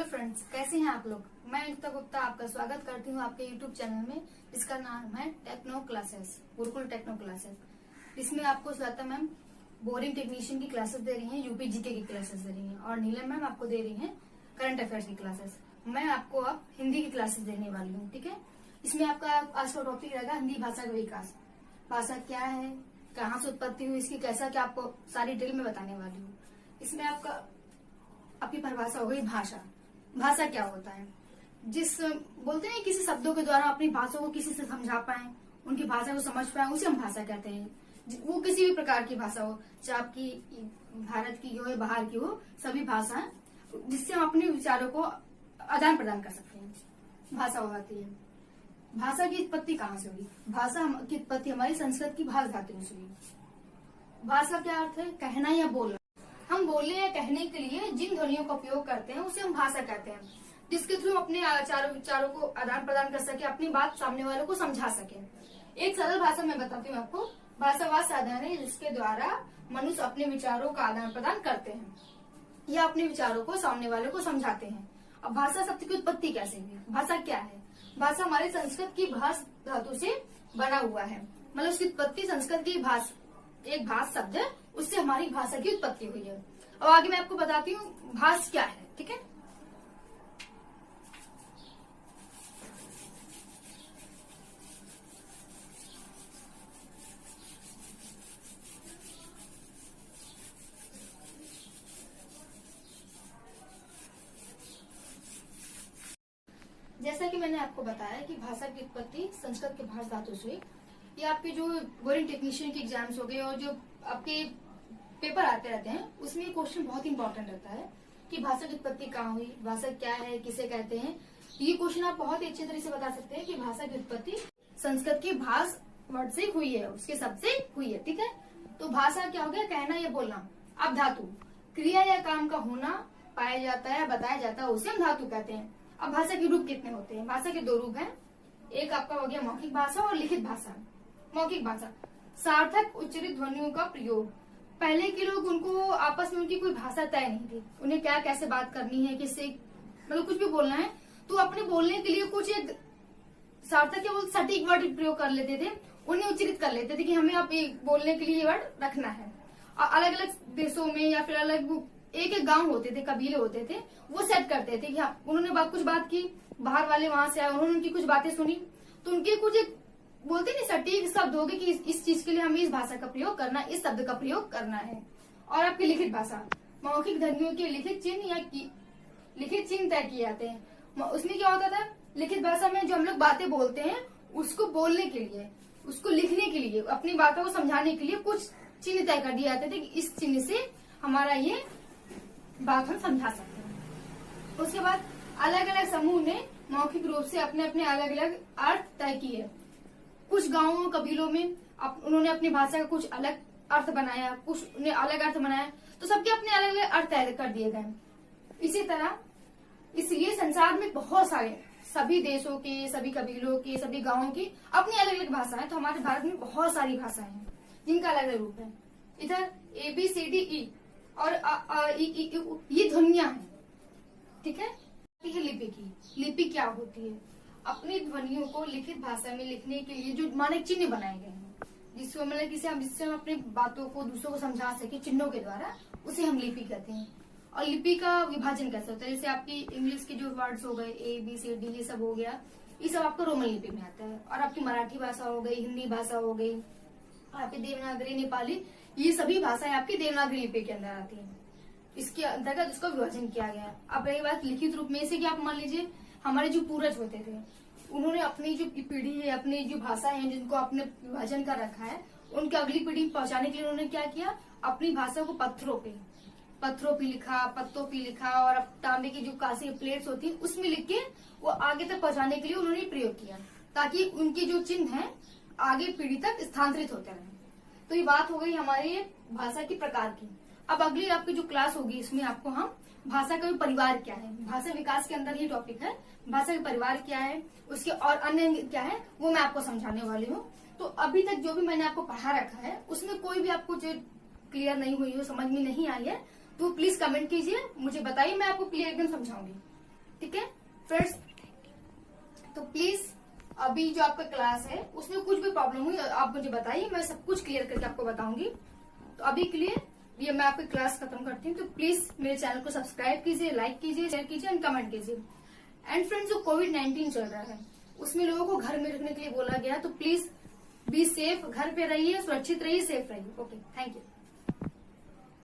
Hello friends, कैसे हैं आप लोग। मैं एकता गुप्ता आपका स्वागत करती हूं आपके यूट्यूब चैनल में, जिसका नाम है techno classes, Gurukul techno classes. इसमें आपको श्वेता मैम बोरिंग टेक्नीशियन की क्लासेस दे रही हैं, यूपी जीके की क्लासेस दे रही हैं, और नीलम मैम आपको दे रही हैं करंट अफेयर्स की क्लासेस। मैं आपको अब हिंदी की क्लासेस देने वाली हूँ, ठीक है। इसमें आपका आज का टॉपिक रहेगा हिंदी भाषा का विकास। भाषा क्या है, कहाँ से उत्पत्ति हुई, इसकी कैसा क्या आपको सारी डिटेल में बताने वाली हूँ। इसमें आपकी परिभाषा हो गई भाषा। भाषा क्या होता है, जिस बोलते हैं किसी शब्दों के द्वारा अपनी भाषा को किसी से समझा पाए, उनकी भाषा को समझ पाए, उसे हम भाषा कहते हैं। वो किसी भी प्रकार की भाषा हो, चाहे आपकी भारत की हो या बाहर की हो, सभी भाषा जिससे हम अपने विचारों को आदान प्रदान कर सकते हैं, भाषा हो जाती है। भाषा की उत्पत्ति कहाँ से हुई? भाषा की उत्पत्ति हमारी संस्कृत की भाष धातु से हुई। भाषा क्या अर्थ है? कहना या बोलना। हम बोलने या कहने के लिए जिन ध्वनियों का उपयोग करते हैं उसे हम भाषा कहते हैं, जिसके थ्रू हम अपने विचारों को आदान प्रदान कर सके, अपनी बात सामने वालों को समझा सके। एक सरल भाषा में बताती हूँ आपको। भाषा वह साधन है जिसके द्वारा मनुष्य अपने विचारों का आदान प्रदान करते हैं या अपने विचारों को सामने वालों को समझाते हैं। अब भाषा शब्द की उत्पत्ति कैसे हुई? भाषा क्या है? भाषा हमारे संस्कृत की भाष धातु से बना हुआ है, मतलब उसकी उत्पत्ति संस्कृत की एक भाष शब्द है, उससे हमारी भाषा की उत्पत्ति हुई है। और आगे मैं आपको बताती हूँ भाष क्या है, ठीक है। जैसा कि मैंने आपको बताया कि भाषा की उत्पत्ति संस्कृत के भाष धातु से हुई। ये आपके जो बोरिंग टेक्नीशियन के एग्जाम्स हो गए और जो आपके पेपर आते रहते हैं, उसमें ये क्वेश्चन बहुत इंपॉर्टेंट रहता है कि भाषा की उत्पत्ति कहाँ हुई, भाषा क्या है, किसे कहते हैं। ये क्वेश्चन आप बहुत ही अच्छे तरह से बता सकते हैं कि भाषा की उत्पत्ति संस्कृत के भाष वर्ड से हुई है, उसके शब्द से हुई है, ठीक है। तो भाषा क्या हो गया? कहना या बोलना। अब धातु क्रिया या काम का होना पाया जाता है, बताया जाता है, उसे हम धातु कहते हैं। अब भाषा के रूप कितने होते हैं? भाषा के दो रूप हैं। एक आपका हो गया मौखिक भाषा और लिखित भाषा। मौखिक भाषा सार्थक उच्चारित ध्वनियों का प्रयोग। पहले के लोग, उनको आपस में उनकी कोई भाषा तय नहीं थी, उन्हें क्या कैसे बात करनी है, किससे मतलब कुछ भी बोलना है तो अपने बोलने के लिए कुछ एक सार्थक या सटीक वर्ड प्रयोग कर लेते थे, उन्हें उच्चारित कर लेते थे कि हमें अब बोलने के लिए ये वर्ड रखना है। और अलग अलग देशों में या फिर अलग एक एक गांव होते थे, कबीले होते थे, वो सेट करते थे कि हाँ उन्होंने कुछ बात की, बाहर वाले वहां से आए, उन्होंने उनकी कुछ बातें सुनी, तो उनके कुछ एक बोलते नहीं सटीक शब्द हो गए कि इस चीज के लिए हमें इस भाषा का प्रयोग करना, इस शब्द का प्रयोग करना है। और आपकी लिखित भाषा मौखिक ध्वनियों के लिखित चिन्ह या लिखित चिन्ह तय किए जाते हैं। उसमें क्या होता था? लिखित भाषा में जो हम लोग बातें बोलते हैं उसको बोलने के लिए, उसको लिखने के लिए, अपनी बातों को समझाने के लिए कुछ चिन्ह तय कर दिए जाते थे कि इस चिन्ह से हमारा ये बात हम समझा सकते हैं। उसके बाद अलग अलग समूह ने मौखिक रूप से अपने अपने अलग अलग अर्थ तय किए। कुछ गांवों कबीलों में उन्होंने अपनी भाषा का कुछ अलग अर्थ बनाया, कुछ ने अलग अर्थ बनाया, तो सबके अपने अलग अलग अर्थ तय कर दिए गए। इसी तरह इसलिए संसार में बहुत सारे, सभी देशों के, सभी कबीलों के, सभी गांवों की अपनी अलग अलग भाषाएं। तो हमारे भारत में बहुत सारी भाषाएं हैं जिनका अलग अलग रूप है। इधर ABCDE और ये ध्वनियां हैं, ठीक है। लिपि की लिपि क्या होती है? अपनी ध्वनियों को लिखित भाषा में लिखने के लिए जो मानक चिन्ह बनाए गए हैं, जिसको मतलब जिससे हम अपनी बातों को दूसरों को समझा सके चिन्हों के द्वारा, उसे हम लिपि कहते हैं। और लिपि का विभाजन कैसे होता है? जैसे आपकी इंग्लिश के जो वर्ड्स हो गए ABCD ये सब हो गया, ये सब आपका रोमन लिपि में आता है। और आपकी मराठी भाषा हो गई, हिंदी भाषा हो गई, आपकी देवनागरी, नेपाली, ये सभी भाषाएं आपकी देवनागरी लिपि के अंदर आती है। इसके अंतर्गत उसका विभाजन किया गया। अब रही बात लिखित रूप में से कि आप मान लीजिए हमारे जो पूर्वज होते थे, उन्होंने अपनी जो पीढ़ी है, अपनी जो भाषा है जिनको आपने विभाजन कर रखा है, उनके अगली पीढ़ी में पहुंचाने के लिए उन्होंने क्या किया? अपनी भाषा को पत्थरों पे लिखा, पत्तों पे लिखा, और तांबे की जो कांसे की प्लेट्स होती है उसमें लिख के वो आगे तक पहुंचाने के लिए उन्होंने प्रयोग किया, ताकि उनकी जो चिन्ह है आगे पीढ़ी तक स्थानांतरित होते रहे। तो ये बात हो गई हमारे भाषा की प्रकार की। अब अगली आपकी जो क्लास होगी, इसमें आपको हम भाषा का परिवार क्या है, भाषा विकास के अंदर ये टॉपिक है, भाषा का परिवार क्या है, उसके और अन्य क्या है, वो मैं आपको समझाने वाली हूँ। तो अभी तक जो भी मैंने आपको पढ़ा रखा है उसमें कोई भी आपको जो क्लियर नहीं हुई हो, समझ में नहीं आई है, तो प्लीज कमेंट कीजिए, मुझे बताइए, मैं आपको क्लियर एकदम समझाऊंगी। ठीक है फ्रेंड्स। तो प्लीज अभी जो आपका क्लास है उसमें कुछ भी प्रॉब्लम हुई आप मुझे बताइए, मैं सब कुछ क्लियर करके आपको बताऊंगी। तो अभी के लिए ये मैं आपकी क्लास खत्म करती हूँ। तो प्लीज मेरे चैनल को सब्सक्राइब कीजिए, लाइक कीजिए, शेयर कीजिए एंड कमेंट कीजिए। एंड फ्रेंड्स, जो कोविड-19 चल रहा है उसमें लोगों को घर में रखने के लिए बोला गया, तो प्लीज बी सेफ, घर पे रहिए, सुरक्षित रहिए, सेफ रहिए। Okay, thank you.